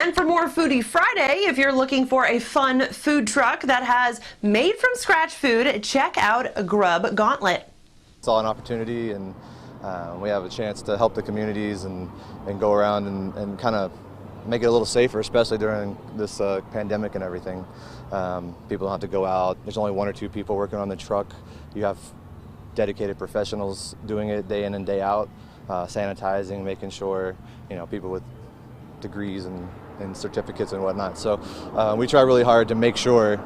And for more Foodie Friday, if you're looking for a fun food truck that has made from scratch food, check out Grub Gauntlet. It's all an opportunity, and we have a chance to help the communities and go around and kind of make it a little safer, especially during this pandemic and everything. People don't have to go out. There's only one or two people working on the truck. You have dedicated professionals doing it day in and day out, sanitizing, making sure people with degrees and certificates and whatnot. So we try really hard to make sure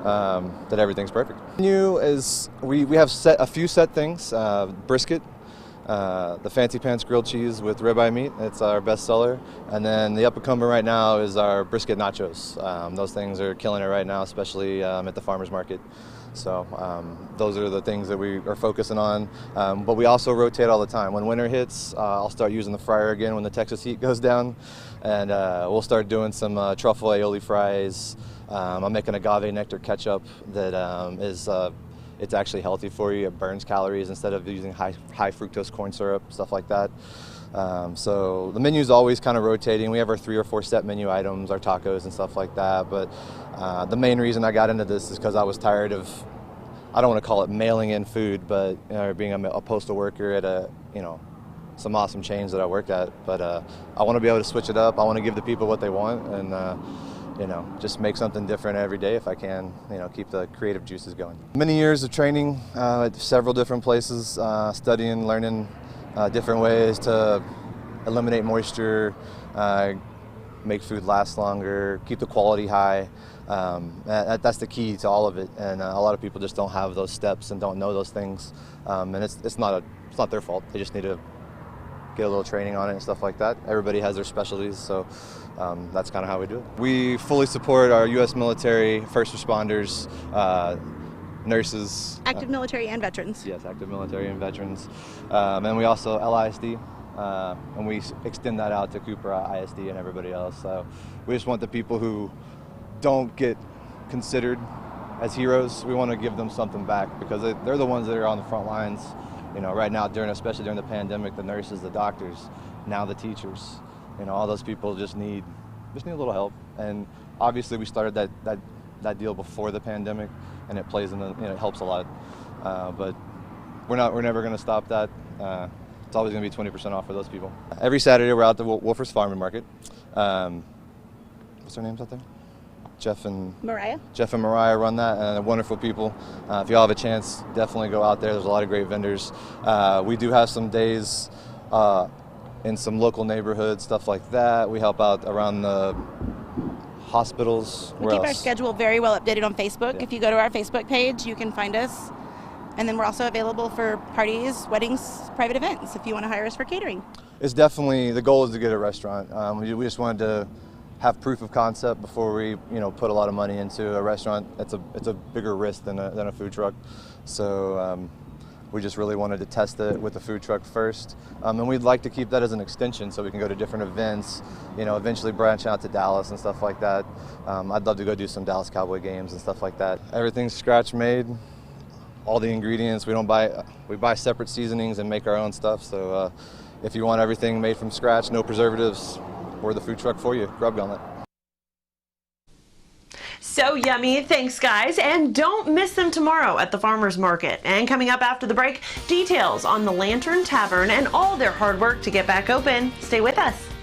that everything's perfect. The menu is we have a few set things. Brisket, the Fancy Pants grilled cheese with ribeye meat. It's our best seller. And then the up-and-comer right now is our brisket nachos. Those things are killing it right now, especially at the farmers market. So those are the things that we are focusing on. But we also rotate all the time. When winter hits, I'll start using the fryer again when the Texas heat goes down. And we'll start doing some truffle aioli fries. I'm making agave nectar ketchup that it's actually healthy for you. It burns calories instead of using high fructose corn syrup, stuff like that. So the menu is always kind of rotating. We have our 3 or 4 set menu items, our tacos and stuff like that. But the main reason I got into this is because I was tired of, I don't want to call it mailing in food, but being a postal worker at some awesome chains that I worked at. But I want to be able to switch it up. I want to give the people what they want, and just make something different every day if I can, keep the creative juices going. Many years of training at several different places, studying, learning different ways to eliminate moisture, make food last longer, keep the quality high. That's the key to all of it, and a lot of people just don't have those steps and don't know those things, and it's not their fault. They just need to get a little training on it and stuff like that. Everybody has their specialties, so that's kind of how we do it. We fully support our U.S. military, first responders, nurses. Active military and veterans. Yes, active military and veterans. And we also LISD, and we extend that out to Cooper ISD and everybody else. So we just want the people who don't get considered as heroes, we want to give them something back, because they're the ones that are on the front lines. Right now, especially during the pandemic, the nurses, the doctors, now the teachers, all those people just need a little help. And obviously, we started that deal before the pandemic, and it plays in it helps a lot. But we're never going to stop that. It's always going to be 20% off for those people. Every Saturday, we're out at the Wolfers Farm and Market. What's their names out there? Jeff and Mariah run that, and they're wonderful people. If you all have a chance, definitely go out there. There's a lot of great vendors. We do have some days in some local neighborhoods, stuff like that. We help out around the hospitals. We keep our schedule very well updated on Facebook. Yeah. If you go to our Facebook page, you can find us. And then we're also available for parties, weddings, private events, if you want to hire us for catering. It's definitely, the goal is to get a restaurant. We just wanted to have proof of concept before we put a lot of money into a restaurant. It's a bigger risk than a food truck. So we just really wanted to test it with the food truck first. And we'd like to keep that as an extension so we can go to different events, eventually branch out to Dallas and stuff like that. I'd love to go do some Dallas Cowboy games and stuff like that. Everything's scratch made, all the ingredients. We buy separate seasonings and make our own stuff. So if you want everything made from scratch, no preservatives, we're the food truck for you, Grub Gauntlet. So yummy. Thanks, guys. And don't miss them tomorrow at the Farmers Market. And coming up after the break, details on the Lantern Tavern and all their hard work to get back open. Stay with us.